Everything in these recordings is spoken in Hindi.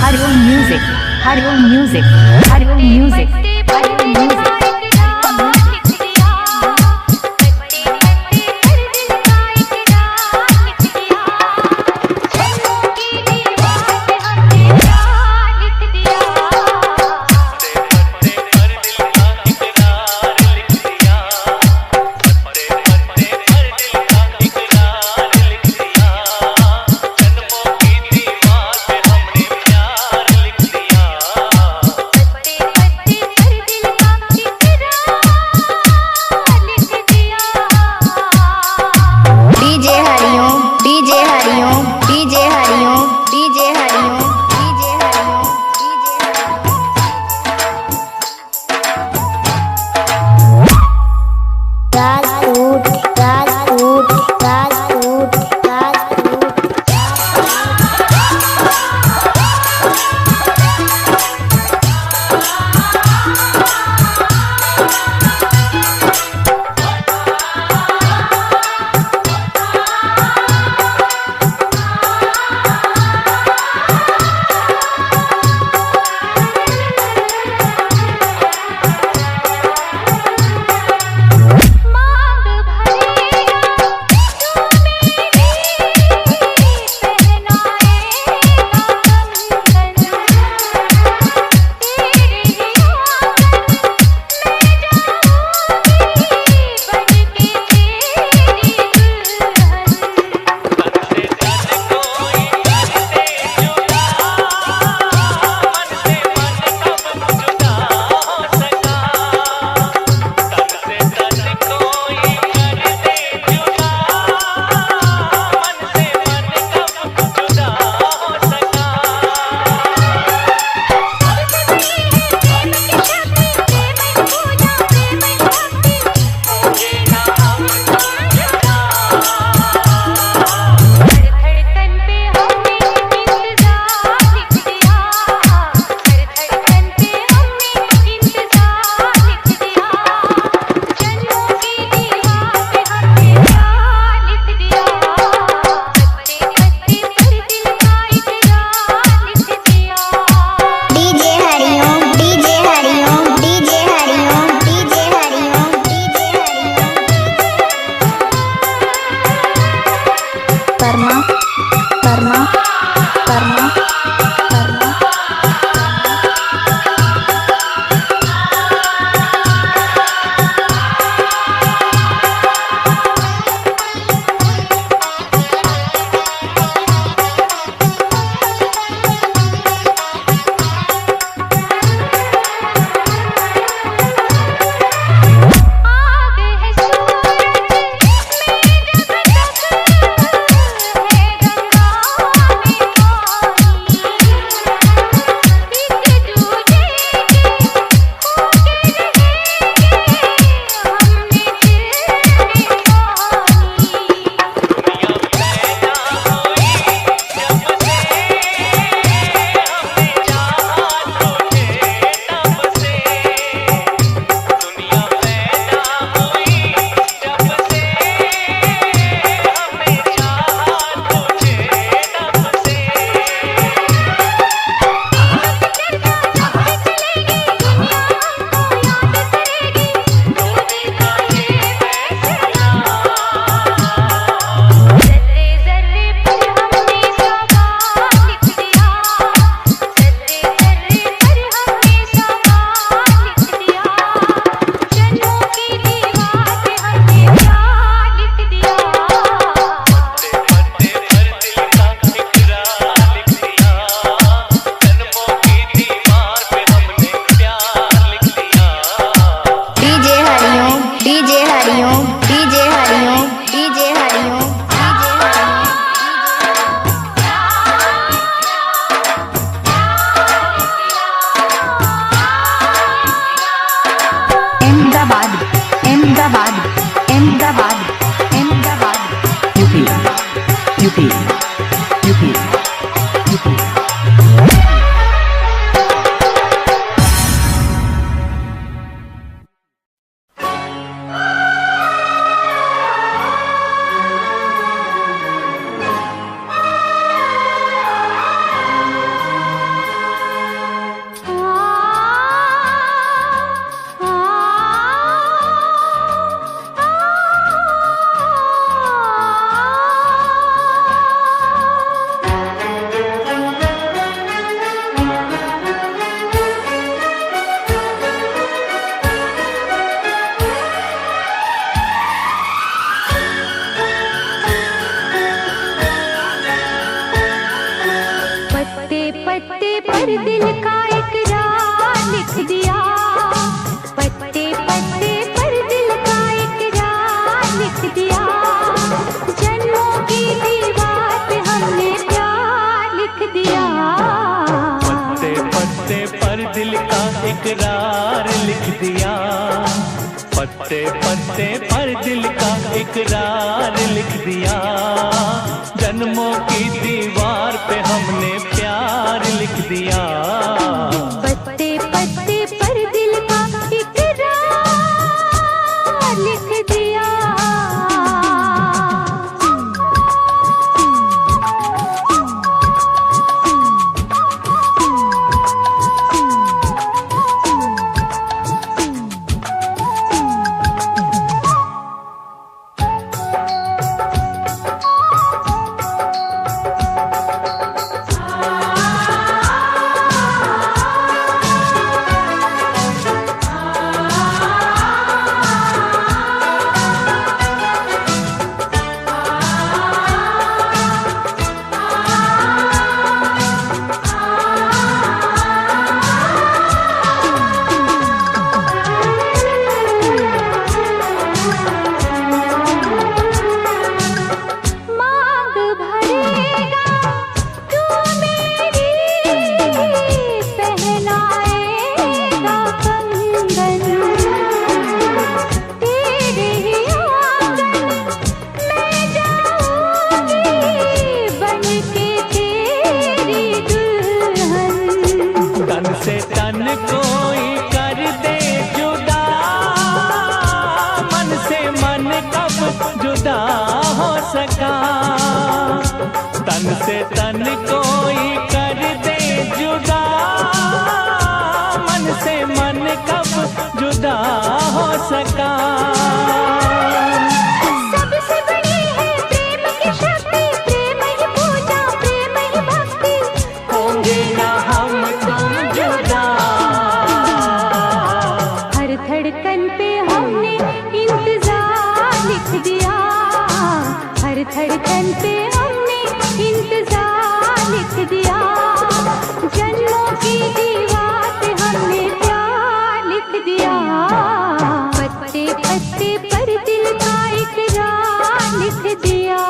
Hariom music, Hariom music, Hariom music, Hariom music. पत्ते पत्ते पर दिल का इकरार लिख दिया। पत्ते पत्ते पर दिल का इकरार लिख दिया। जन्मों की दीवार पे हमने प्यार लिख दिया। पत्ते पत्ते पर दिल का इकरार लिख दिया। पत्ते पत्ते पर दिल का इकरार लिख दिया। जन्मों की दीवार पे हमने प्यार लिख दिया। पत्ते पत्ते पर दिल का इकरार लिख दिया। तन कोई कर दे जुदा, मन से मन कब जुदा हो सका। तन से तन कोई कर दे जुदा, मन से मन कब जुदा हो सका। सबसे बड़ी है प्रेम की शक्ति, प्रेम ही पूजा, प्रेम ही भक्ति। होंगे ना हम तुम जुदा। हर धड़कन पे हमने इंतजार लिख दिया। हर धड़कन पे हमने इंतजार लिख दिया। जन्मों की दीवार पे हमने प्यार लिख दिया। पत्ते पत्ते पर दिल का इकरार लिख दिया।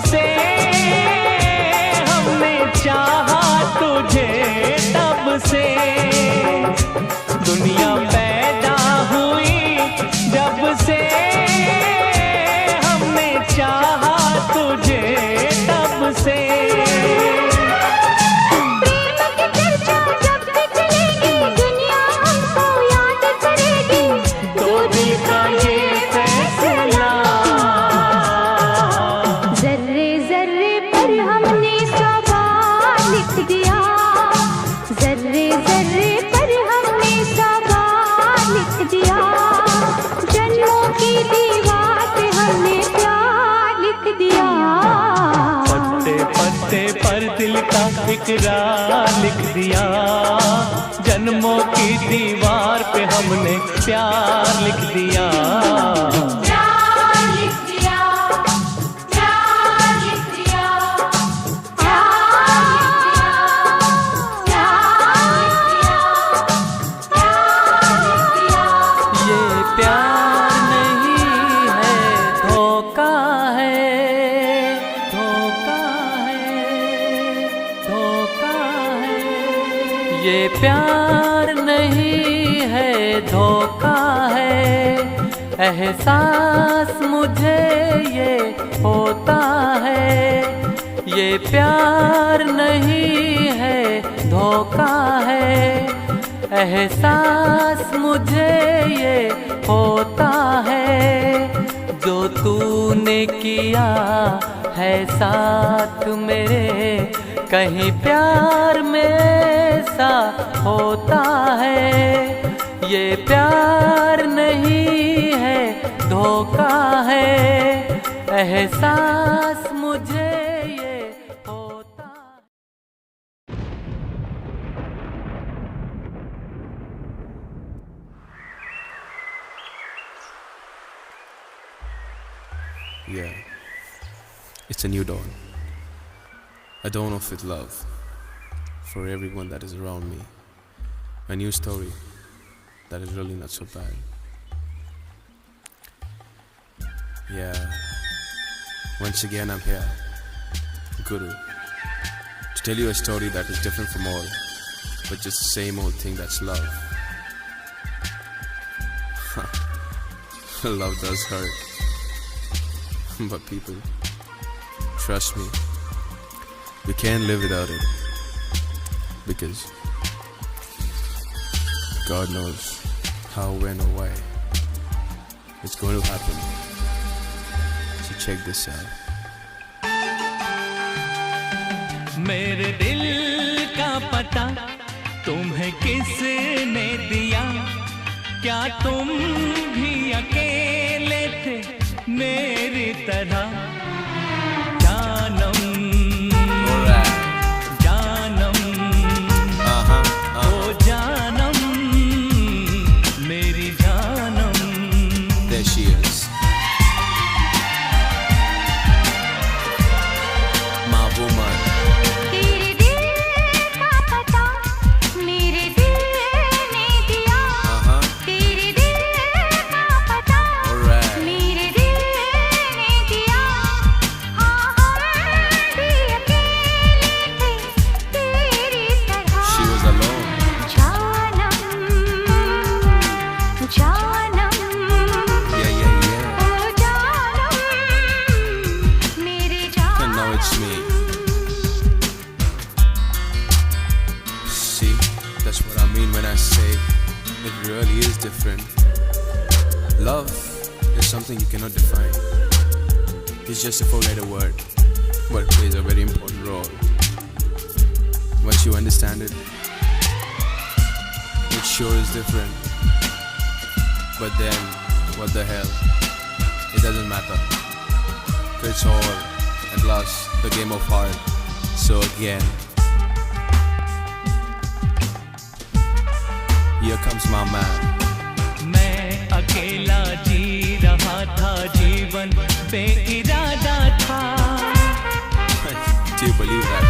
से हमने चाहा तुझे तब से, दुनिया पैदा हुई जब से हमने चाहा तुझे तब से। पर दिल का इकरार लिख दिया, जन्मों की दीवार पे हमने प्यार लिख दिया। ये प्यार नहीं है, धोखा है, धोखा है। ये प्यार नहीं है धोखा है, एहसास मुझे ये होता है। ये प्यार नहीं है धोखा है, एहसास मुझे ये होता है। जो तूने किया है साथ मेरे, कहीं प्यार में सा होता है। ये प्यार नहीं है धोखा है, एहसास मुझे ये होता है। Yeah, it's a new dawn. A dawn of with love for everyone that is around me. A new story that is really not so bad. Yeah, once again I'm here, Guru, to tell you a story that is different from all, but just the same old thing, that's love. Love does hurt. But people, trust me, we can't live without it, because God knows how, when or why it's going to happen. So check this out. मेरे दिल का पता तुम्हें किसने दिया, क्या तुम भी अकेले थे मेरी तरह? जानम जानम ओ जानम मेरी जानम। There she is, my woman. तेरे दिल का पता मेरे दिल ने दिया, तेरे दिल का पता मेरे दिल ने दिया। हाँ हम भी अकेले थे तेरी तरह। She was alone. जानम जानम Yeah. ओ जानम मेरे जानम। And now it's me. See, that's what I mean when I say it really is different. Love is something you cannot define. It's just a four-letter word, but it plays a very important role. Once you understand it, it sure is different. But then, what the hell? It doesn't matter. It's all, at last, the game of heart. So again, here comes my man. मैं अकेला जी रहा था, जीवन बेइरादा था। Do you believe that?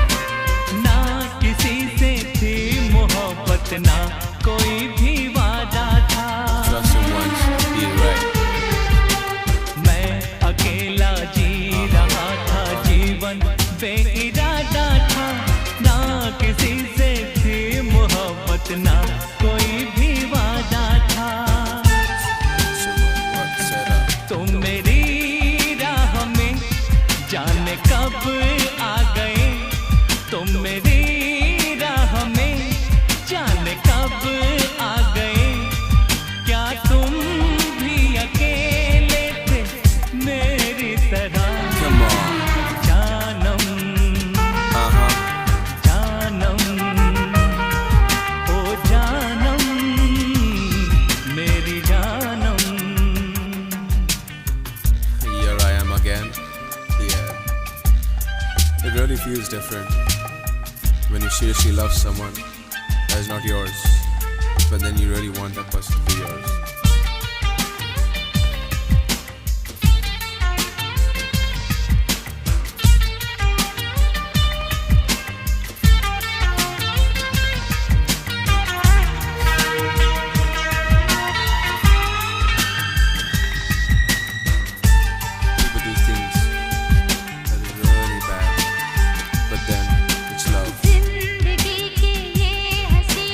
ना किसी से थी मोहब्बत, ना कोई भी वादा था। Trust him once, he's right. मैं अकेला जी रहा था, जीवन बेइरादा था। ना किसी से थी मोहब्बत, ना कोई भी वादा था। So what set up? तुम मेरी राह में जाने कब आ गए, तुम मेरी राह में जाने कब आ गए। क्या तुम भी अकेले थे मेरी तरह? Come on. जानम जानम ओ जानम मेरी जानम। Here I am again. Yeah. It really feels different when you seriously love someone that is not yours, but then you really want that person to be yours. People do things that is really bad, but then it's love. जिंदगी के ये हंसी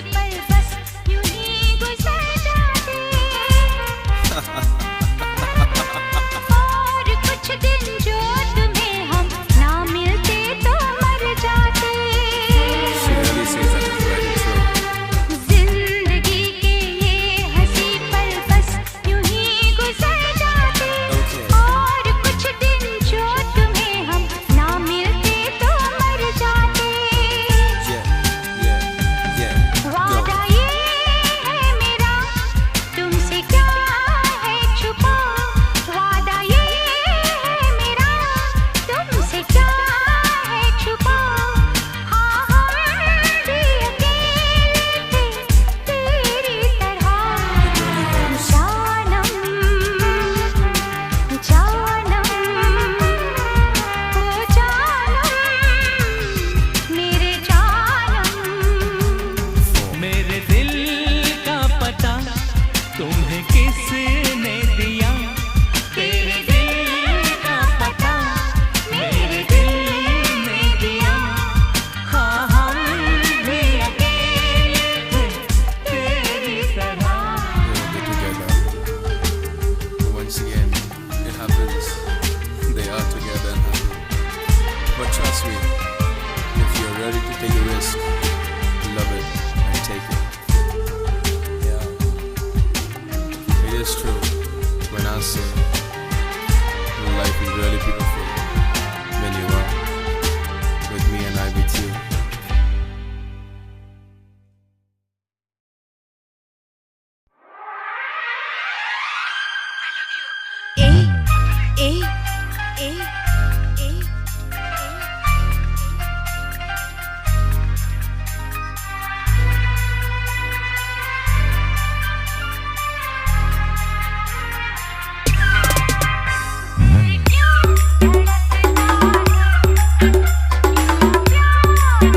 Take a risk, love it, and take it. Yeah, it is true when I say life is really beautiful when you are with me and I with you. प्यार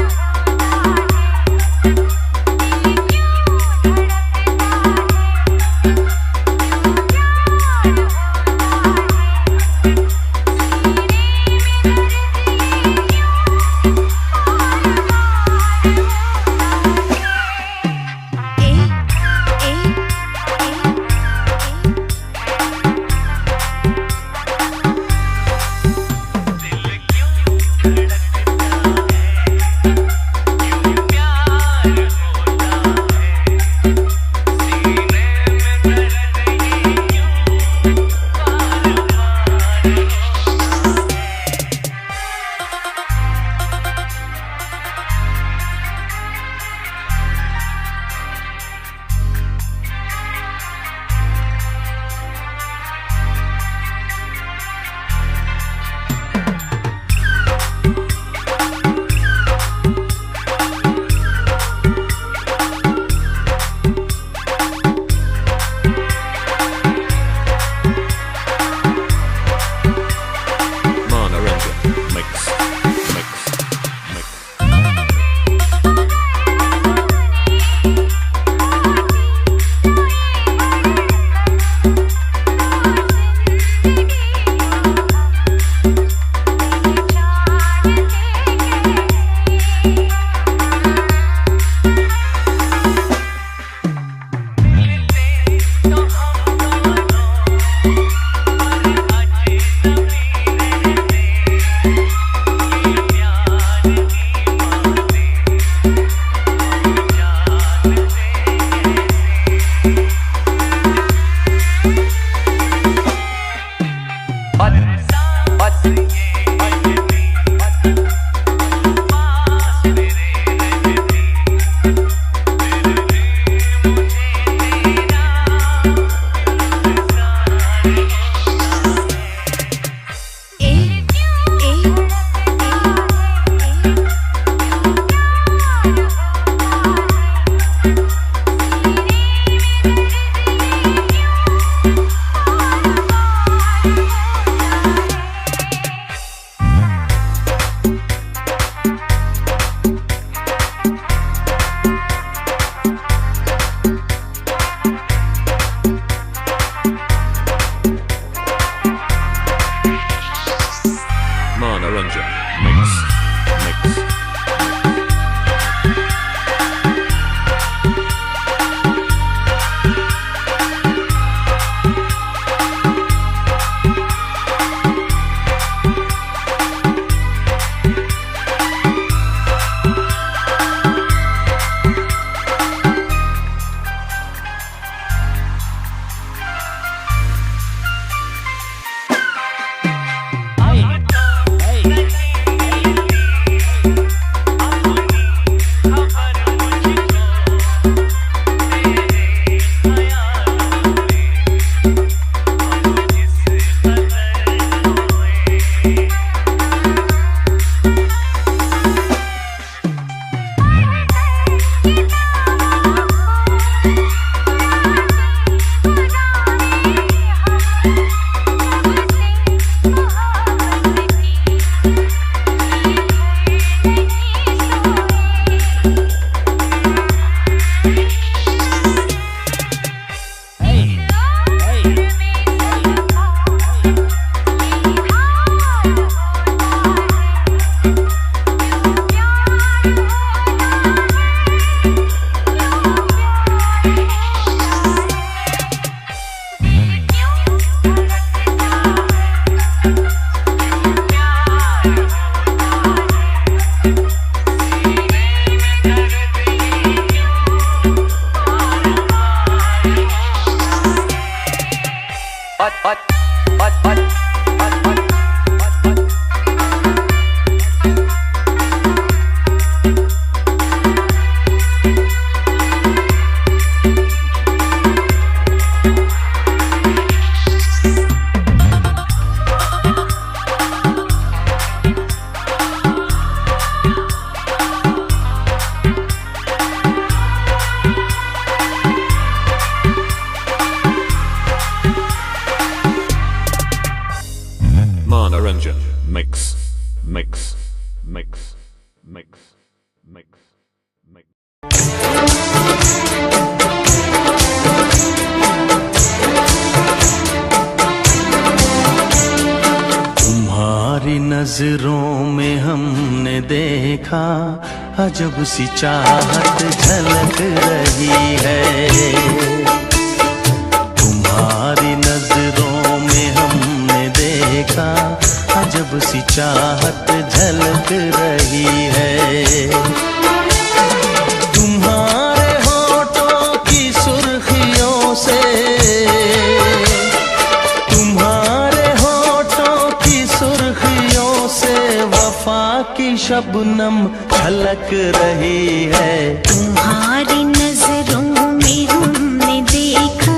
अजब सी चाहत झलक रही है। तुम्हारी नजरों में हमने देखा अजब सी चाहत झलक रही है। तुम्हारे होठों की सुर्खियों से, तुम्हारे होठों की सुर्खियों से वफा की शबनम छलक रही है। तुम्हारी नजरों में हमने देखा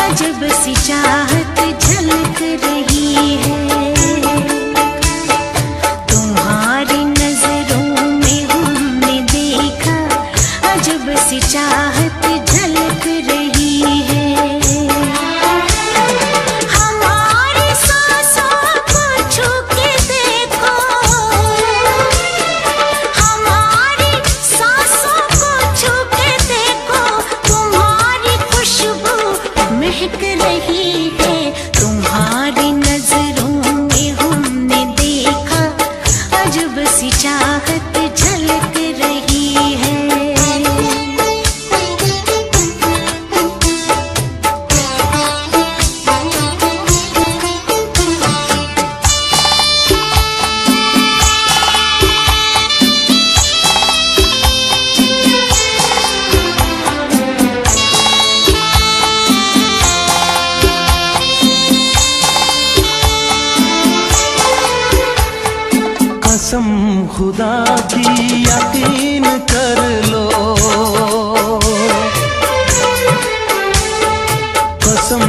अजब सी चाहत झलक रही है। तुम्हारी नजरों में हमने देखा अजब सी चाहत झलक रही है। हमारी सांसों को छू के देखो, हमारी सांसों को छू के देखो, तुम्हारी खुशबू महक रही है। तुम्हारी नजरों में हमने देखा अजब सी चाहत झलक रही है। कसम खुदा की यकीन कर लो, कसम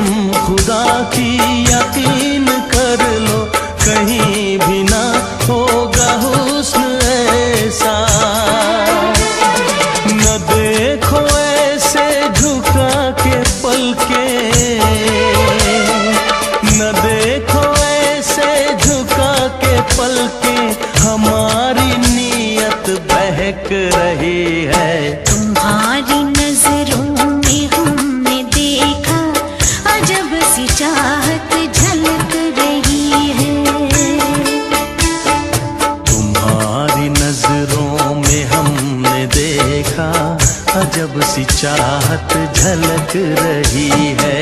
खुदा की यकीन कर लो, कहीं भी ना होगा हुस्न ऐसा। न देखो ऐसे झुका के पलके, न देखो ऐसे झुका के पलके, हमारी नीयत बहक रही है। तुम्हारी नजरों में हमने देखा अजब सी चाहत झलक रही है। तुम्हारी नजरों में हमने देखा अजब सी चाहत झलक रही है।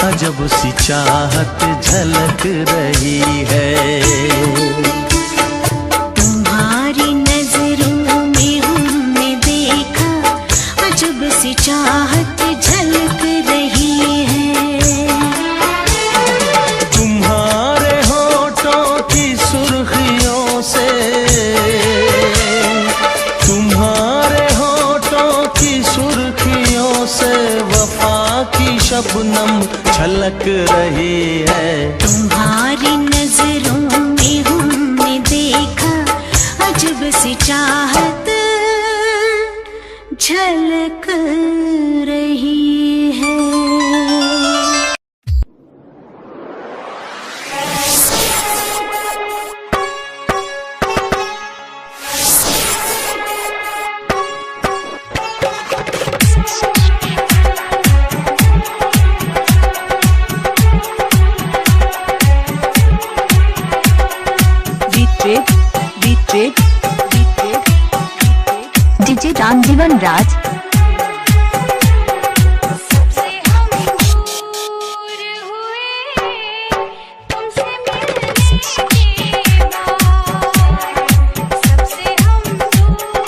अजब सी चाहत झलक रही है। तुम्हारी नजरों में हमने देखा अजब सी चाहत झलक रही है। तुम्हारे होठों की सुर्खियों से, तुम्हारे होठों की सुर्खियों से वफा की शबनम छलक रही है। तुम्हारी नजरों में हमने देखा अजब सी चाहत झलक रही है। डीजे रामजीवन राज। सबसे हम दूर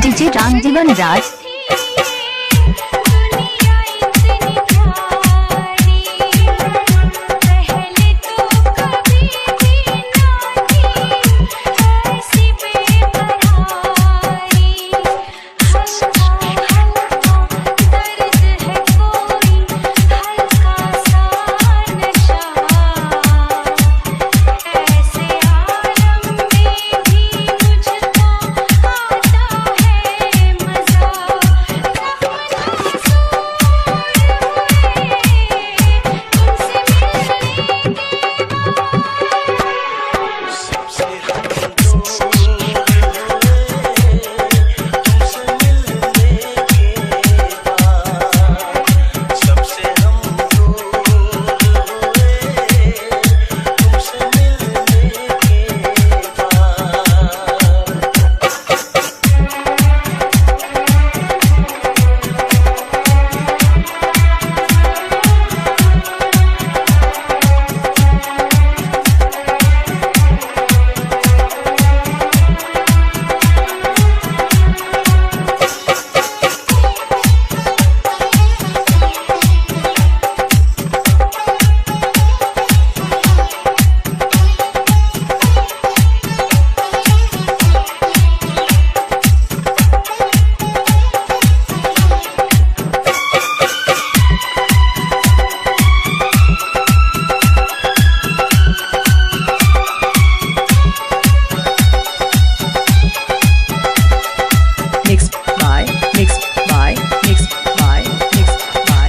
डीजे रामजीवन राज। दुनिया इतनी प्यारी, पहले तो कभी भी ना थी ऐसी बेकरारी। हल्का हल्का दर्द है कोई, हल्का सा नशा, ऐसे आलम में भी मुझको आता है मजा।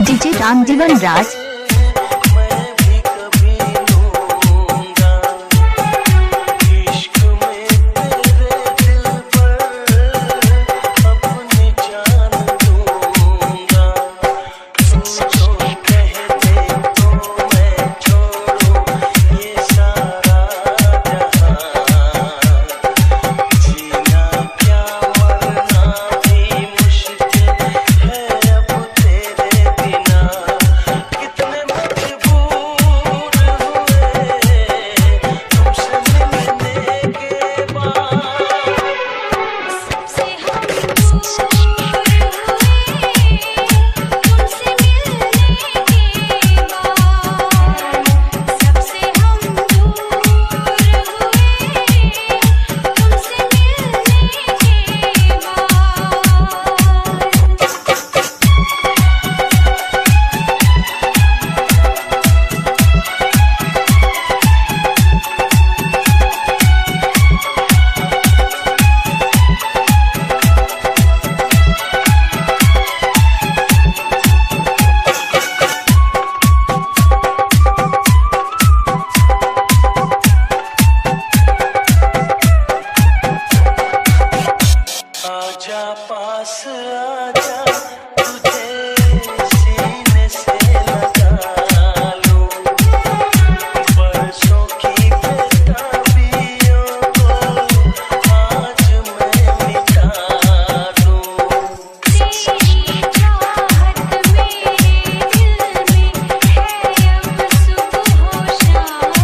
डीजे रामजीवन राज। आजा पास आजा, तुझे सीने से लगा लूं, बरसों की बेताबियों को आज मैं मिटा दूं। तेरी चाहत मेरे दिल में है अब सुबह शाम,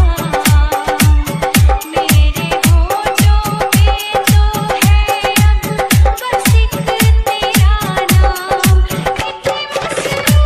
मेरे होठों पे तो है अब बस एक तेरा नाम। कितने मसरूर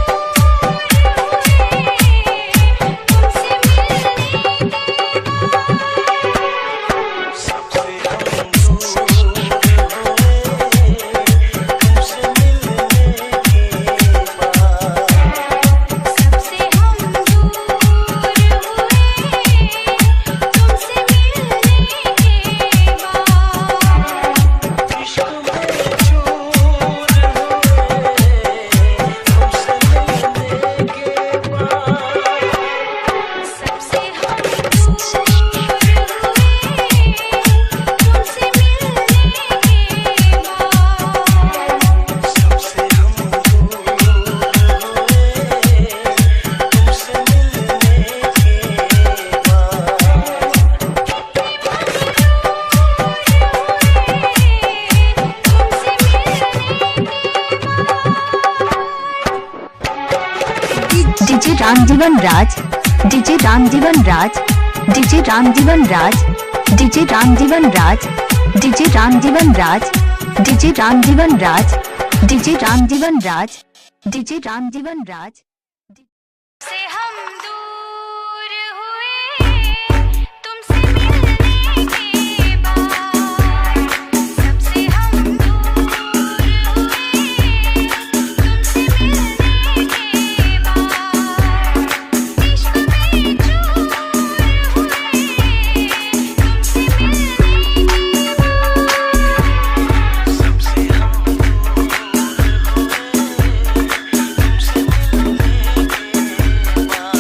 डीजे रामजीवन राज। डीजे रामजीवन राज। डीजे रामजीवन राज। डीजे रामजीवन राज। डीजे रामजीवन राज। डीजे रामजीवन राज, डीजे रामजीवन राज, डीजे रामजीवन राज। से हम दूर हुए तुमसे मिलने के बाद, सबसे हम दूर हुए तुमसे मिलने के बाद, इश्क में चूर हुए तुमसे मिलने के बाद, सबसे हम दूर हुए तुमसे मिलने के बाद।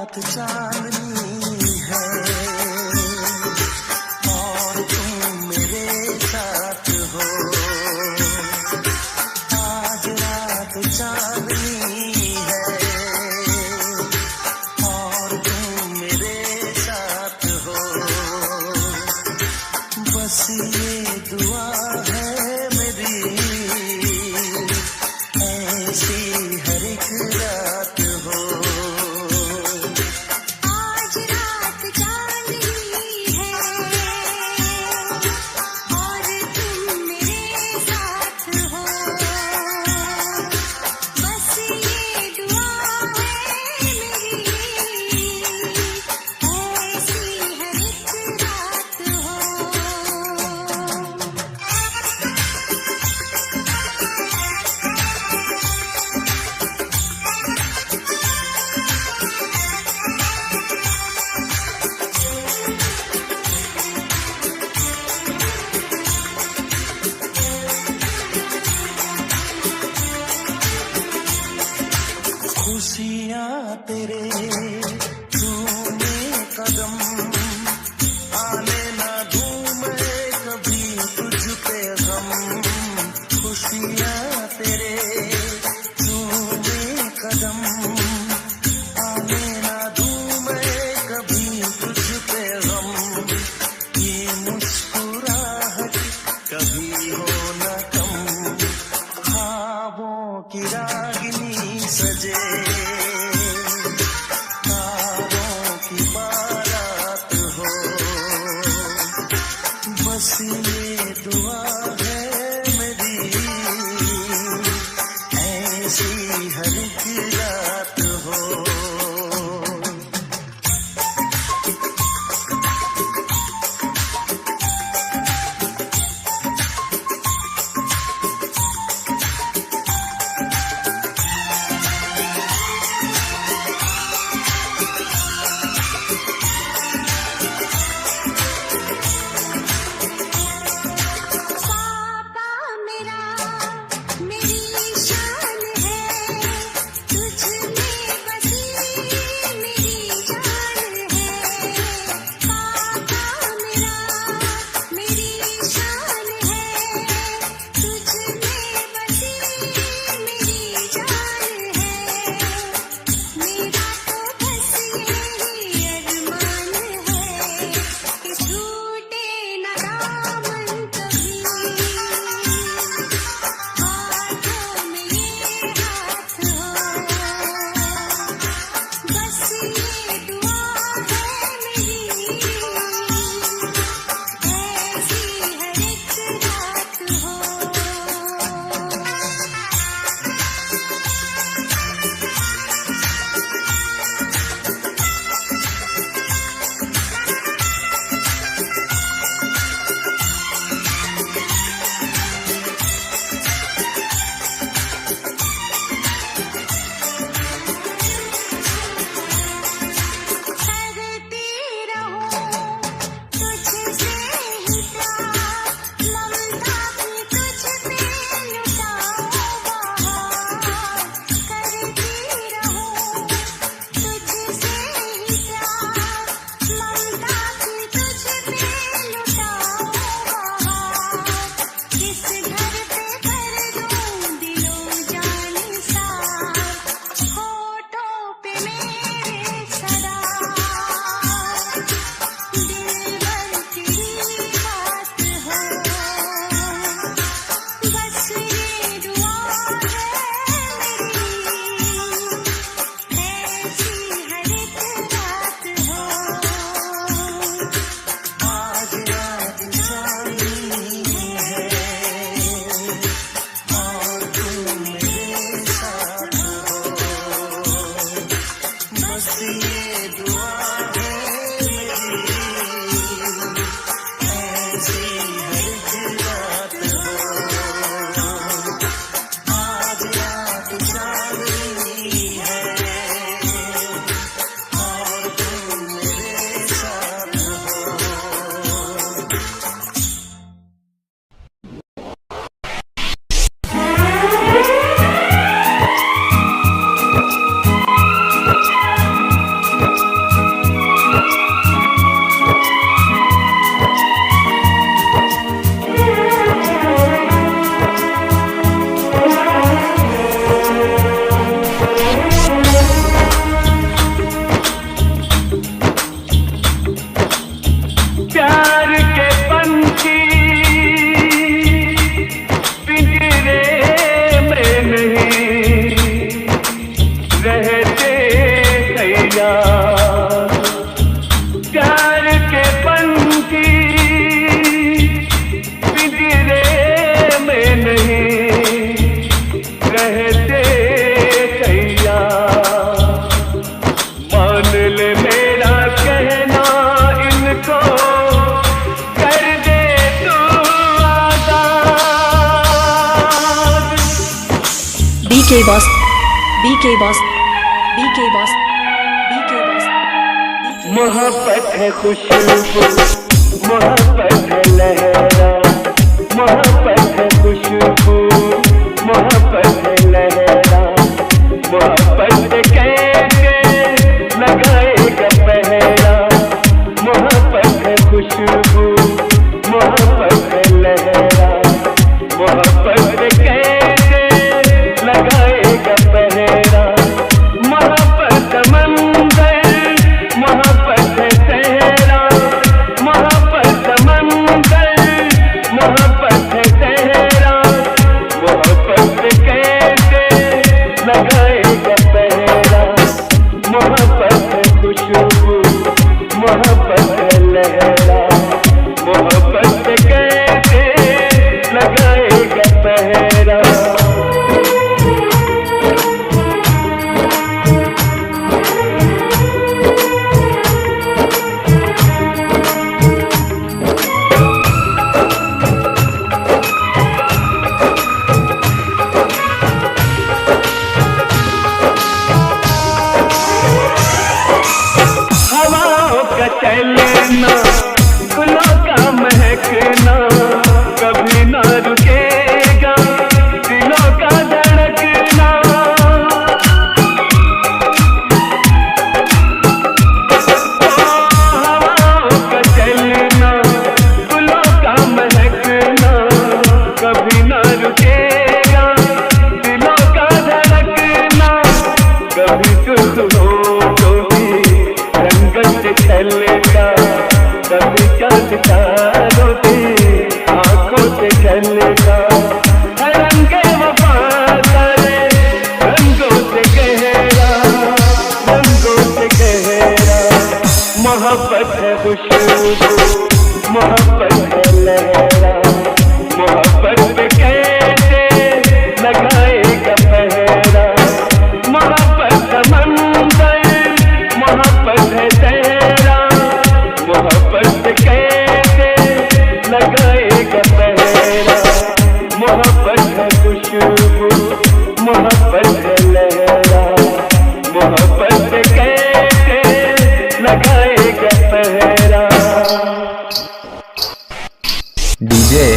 रात चांदनी है और तुम मेरे साथ हो। आज रात चांदनी है और तुम मेरे साथ हो। बस ये दुआ है मेरी ऐसी हर एक रात हो। आज रात चांदनी है और तुम मेरे साथ हो। बस ये दुआ है मेरी ऐसी हर एक रात हो। खुशियाँ तेरे चूमे कदम आने ना घूमे कभी तुझ पे गम। खुशियाँ तेरे चूमे कदम आने ना घूमे कभी तुझ पे गम। ये मुस्कुराहट कभी हो न कम। ख्वाबों की रागिनी सजे तारों की बारात हो। बस ये दुआ है मेरी ऐसी हर एक रात हो। कहते सैया, मान ले मेरा कहना इनको, कर दे तू आजाद। BK Boss, BK Boss, BK Boss, BK Boss। मोहब्बत है खुशबू, मोहब्बत है लहरा, मोहब्बत है खुशबू, मोहब्बत है लहरा, मोहब्बत कैसे लगाएगा पहरा, मोहब्बत है खुशबू, मोहब्बत है लहरा, मोहब्बत कैसे लगाएगा पहरा, मोहब्बत समंदर, मोहब्बत है सहरा, मोहब्बत समंदर, मोहब्बत है सहरा, मोहब्बत कैसे लगाएगा पहरा, मोहब्बत है खुशबू, मोहब्बत है लहरा, मोहब्बत कैसे लगाएगा पहरा। हवाओं का चलना, गुलों का महकना, कभी ना रुकेगा दिलों का धड़कना। हवाओं का चलना, गुलों का महकना, कभी ना रुकेगा दिलों का धड़कना। कभी सुख हो तो भी रंगत छलका, कभी चाँद तारों की आँखों से झलका। रंगे वफा सारे रंगों से गहरा, रंगों से गहरा। मोहब्बत है खुशबू, मोहब्बत है लहरा, मोहब्बत कैसे लगाएगा पहरा, मोहब्बत समंदर, मोहब्बत है सहरा, मोहब्बत कैसे लगाएगा पहरा, मोहब्बत है खुशबू, मोहब्बत है लहरा, मोहब्बत कैसे लगाएगा पहरा। DJ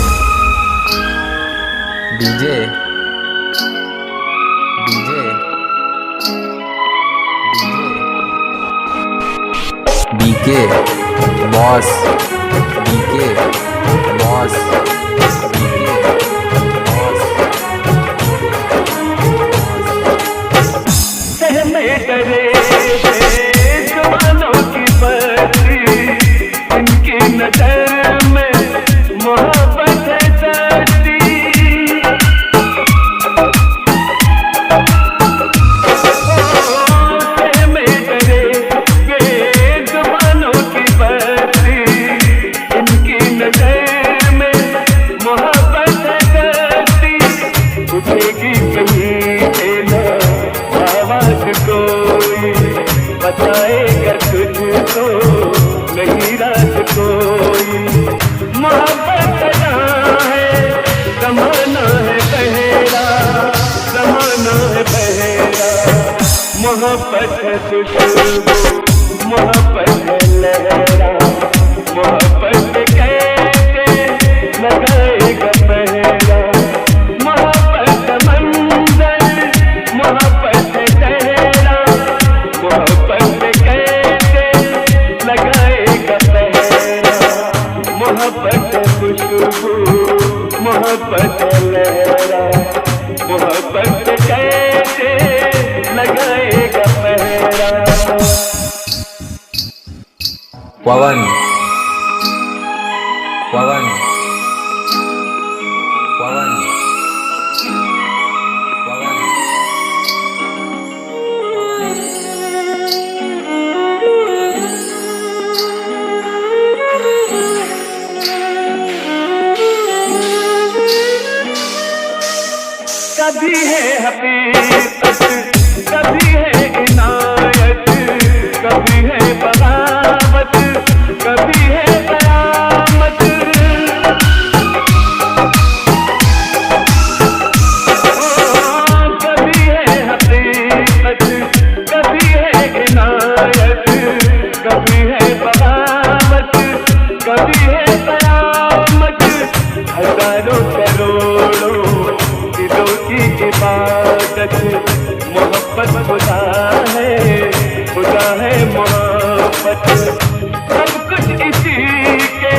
DJ DJ BK boss, BK boss, BK boss. सहमे डरे जवानों की बस्ती, इनकी नजर में मोहब्बत है सस्ती। सहमे डरे जवानों की बस्ती, इनकी नजर में मोहब्बत है सस्ती। उठेगी कहीं से ना आवाज कोई, बताएगा तुझको नहीं रात कोई। मोहब्बत कहाँ है, ज़माना है बहेरा, ज़माना है बहेरा। मोहब्बत है खुशबू, मोहब्बत है लहरा, मोहब्बत कैसे लगाएगा पहरा, मोहब्बत समंदर, मोहब्बत है सहरा, मोहब्बत कैसे लगाएगा पहरा, मोहब्बत है खुशबू, मोहब्बत है लहरा, मोहब्बत कैसे लगाएगा पहरा। पवन पवन पवन पवन। कभी है हकीकत, कभी है इनायत, कभी है बगावत, कभी है कयामत। कभी है हकीकत, कभी है इनायत, कभी है बगावत, कभी है कयामत। हजारों करोड़ों दिलों की इबादत, मोहब्बत खुदा है मोहब्बत। सब कुछ इसी के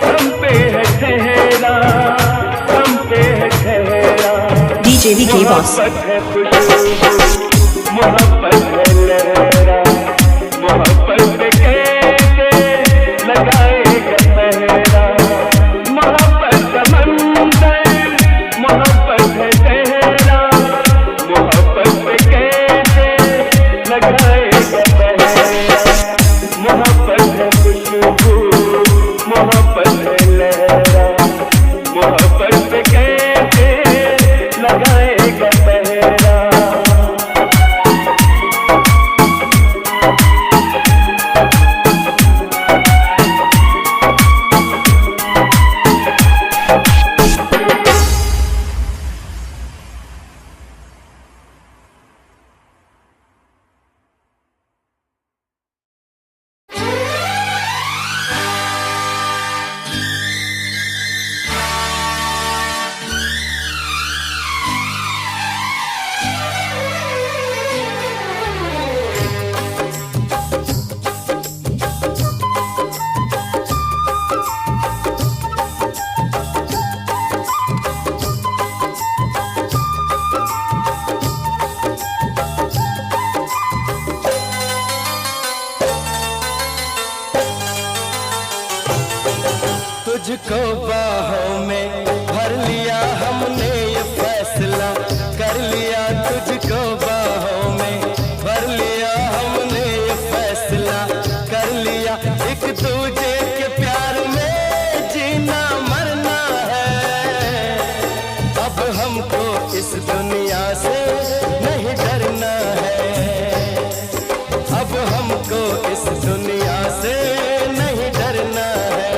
हम पे है ठहरा, हम पे है ठहरा। DJ VK Boss. मोहब्बत है खुशबू, मोहब्बत है लहरा, मोहब्बत पे कैसे लगाएगा पहरा। मोहब्बत समंदर, मोहब्बत है चेहरा, मोहब्बत पे कैसे लगाएगा पहरा। मोहब्बत है खुशबू, मोहब्बत है लहरा, मोहब्बत पे कैसे लगाएगा पहरा। तुझको बाहों में भर लिया हमने, ये फैसला कर लिया। तुझको बाहों में भर लिया हमने, ये फैसला कर लिया। एक दूजे के प्यार में जीना मरना है। अब हमको इस दुनिया से नहीं डरना है। अब हमको इस दुनिया से नहीं डरना है।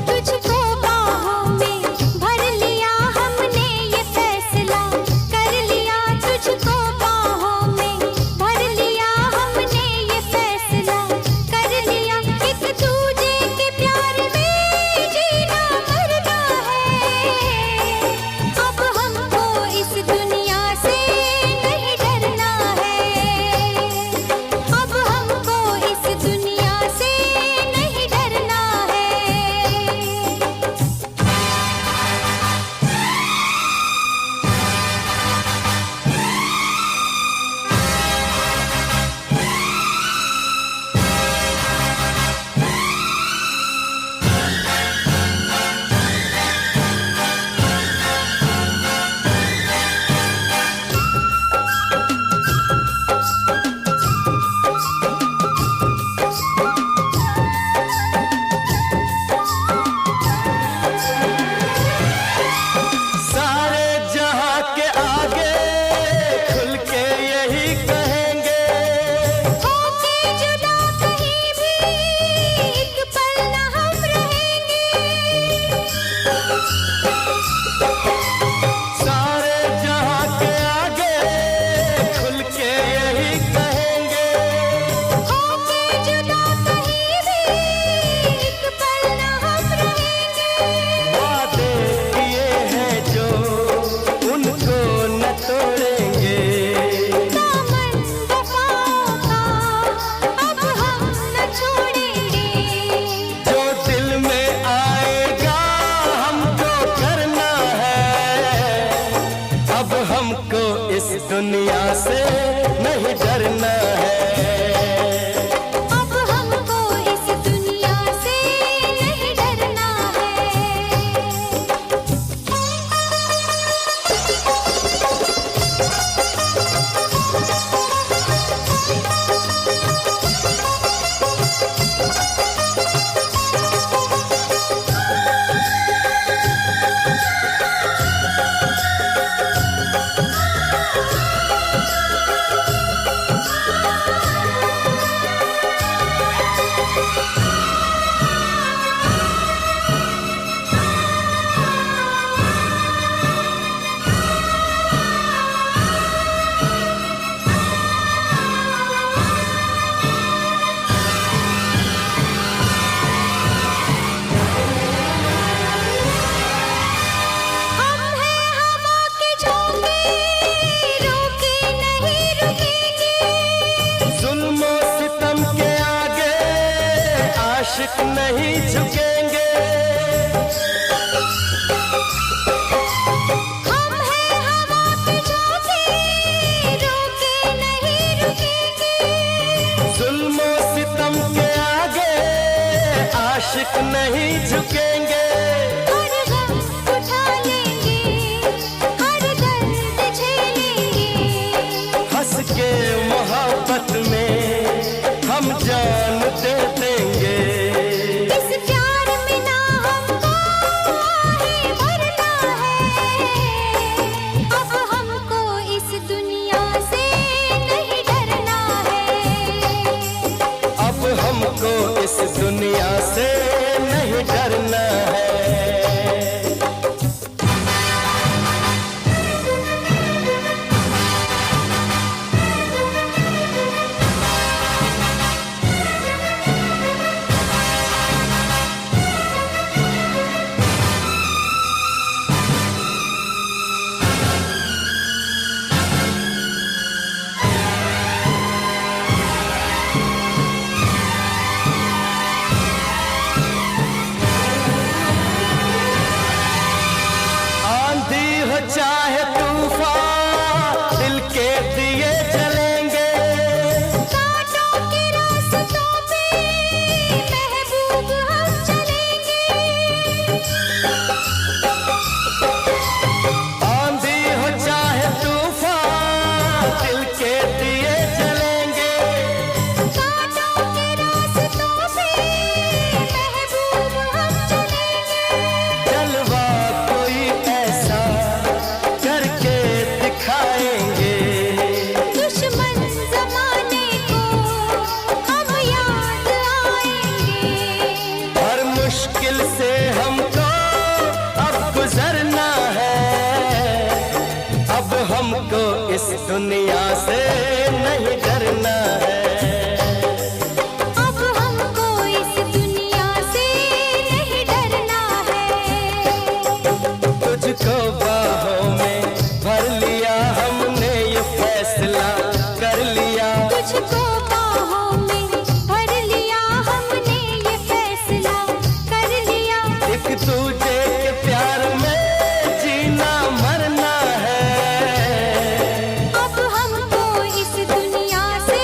तुझको बाहों में भर लिया हमने, ये फैसला कर लिया। तुझको बाहों में भर लिया हमने, ये फैसला कर लिया। एक दूजे के प्यार में जीना मरना है। अब हमको इस दुनिया से नहीं डरना है। अब हमको इस दुनिया से नहीं डरना है। सारे जहां के आगे खुल के यही कहेंगे। होके जुदा कहीं भी एक पल न हम रहेंगे। सारे जहां के आगे खुल के यही कहेंगे। होके जुदा कहीं भी एक पल न हम रहेंगे। वादे किए हैं जो उनको न तोड़ेंगे। दामन वफाओं का अब हम न छोड़ेंगे। जो दिल में आएगा हमको करना है। अब हमको इस दुनिया से नहीं डरना है। अब हमको इस दुनिया से नहीं डरना है। आशिक नहीं झुकेंगे। हम हैं हवा पे झोंके, रोके नहीं रुकेंगे। जुल्मों सितम के आगे आशिक नहीं झुकेंगे। हर गम उठा लेंगे, हर दर्द झेलेंगे। हंस के मोहब्बत में हम जान दे देंगे। इस प्यार में ना हमको आहे भरना है। अब हमको इस दुनिया से नहीं डरना है। अब हमको इस दुनिया से नहीं डरना है। आंधी हो चाहे तूफान दिल के दिए जलेंगे। कांटों के रास्तों पे महबूब हम चलेंगे। आंधी हो चाहे तूफान दिल के दिए जलेंगे। कांटों के रास्तों पे महबूब हम चलेंगे। जलवा कोई ऐसा करके दिखाएंगे। दुश्मन जमाने को हम याद आएंगे। हर मुश्किल से हमको अब गुजरना है। अब हमको इस दुनिया से नहीं डरना है। अब हमको इस दुनिया से नहीं डरना है। तुझको बाहों में भर लिया हमने ये फैसला कर लिया। तुझको बाहों में भर लिया हमने ये फैसला कर लिया। एक दूजे के प्यार में जीना मरना है। अब हमको इस दुनिया से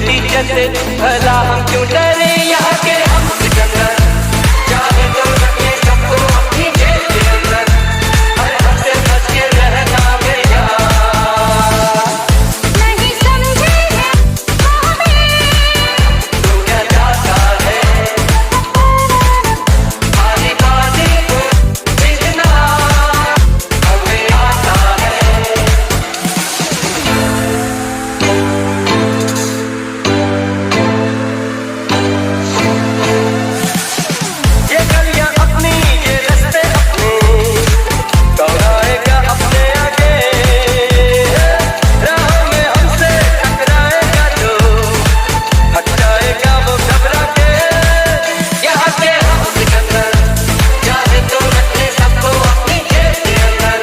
टीचर से भला हम क्यों डरे यहाँ के हम सिकंदर चाहे तो रखे सबको अपनी जेल के अंदर अरे हमसे बच के रहना मेरा नहीं समझे तू क्या चाहता है हमारी बाजी को जीतना हमें आता है ये गलियां अपनी ये रास्ते अपने कौन आएगा अपने आगे राह में हमसे टकराएगा जो हट जाएगा वो घबरा के यहाँ के हम सिकंदर चाहे तो रखने सबको अपनी जेब के अंदर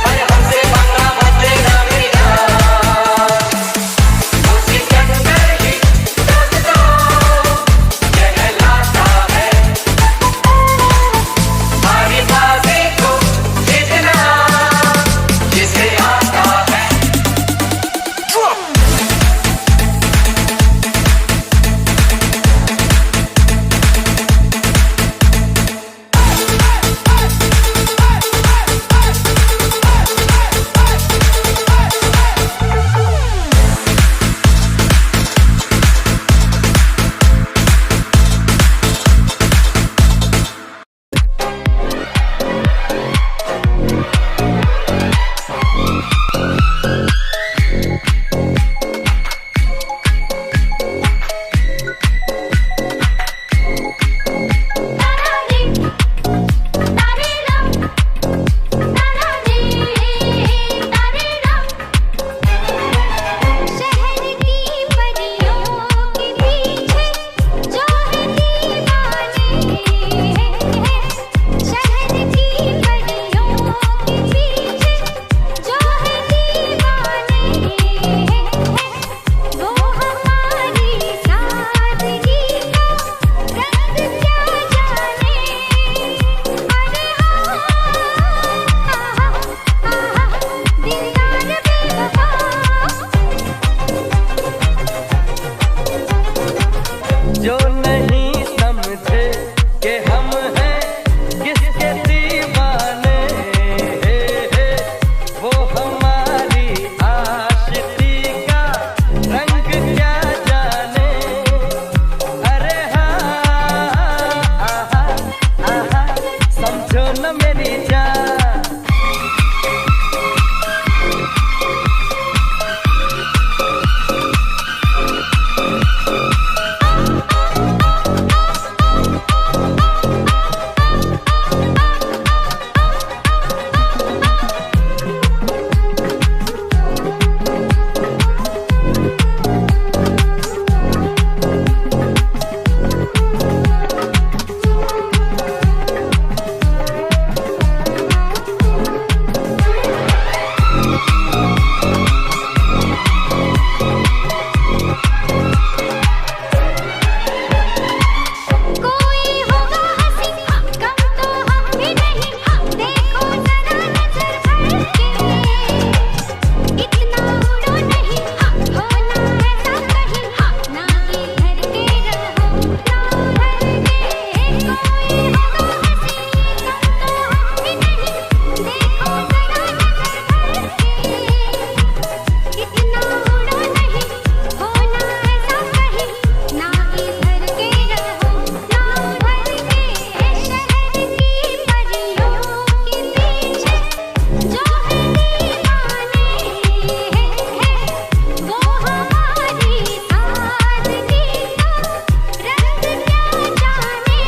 अरे हमसे पंगा मत लेना मेरा वो सिकंदर ही दोस्तों कहलाता है हमारी बाजी को जीतना जिसे आता है शहर की परियों के पीछे जो है दीवाने शहर की परियों के पीछे जो है दीवाने वो हमारी सादगी का रंग क्या जाने अरे दिलदार बेवफा जो नहीं समझे कि हम हैं किसके दीवाने वो हमारी आशिकी का रंग क्या जाने अरे हाँ समझो न मेरी जान कोई होगा हंसी कम तो हम भी नहीं देखो जरा नजर भर के इतना उड़ो नहीं होना ऐसा कहीं ना इधर के रहो ना उधर के कोई होगा हंसी कम तो हम भी नहीं देखो जरा नजर भर के इतना उड़ो नहीं होना ऐसा कहीं ना इधर के रहो ना उधर के शहर की परियों के पीछे जो है दीवाने वो हमारी सादगी का रंग क्या जाने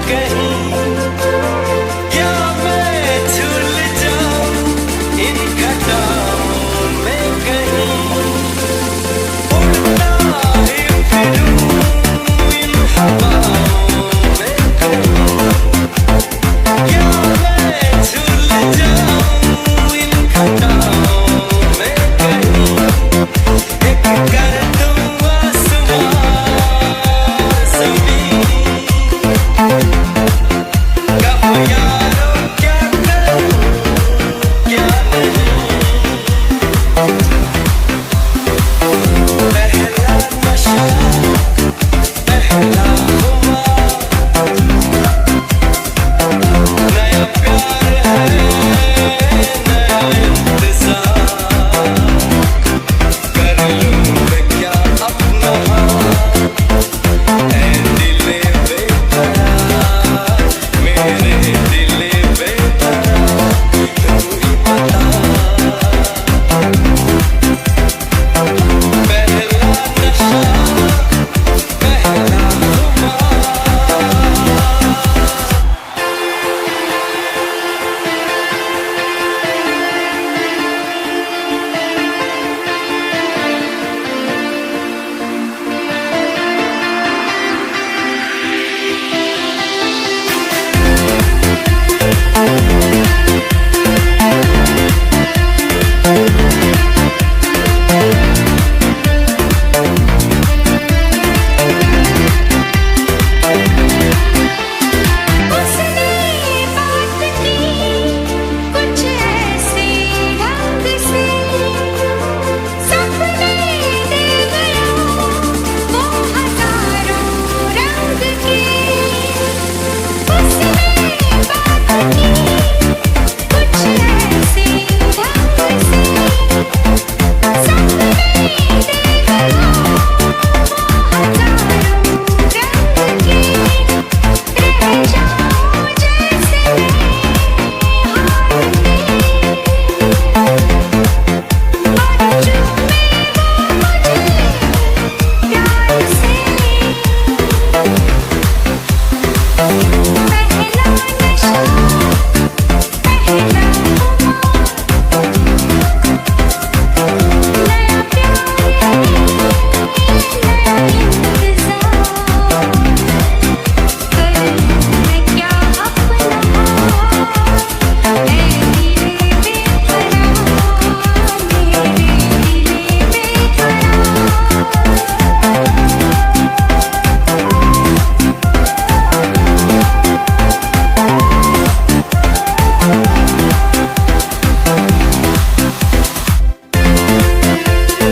कहीं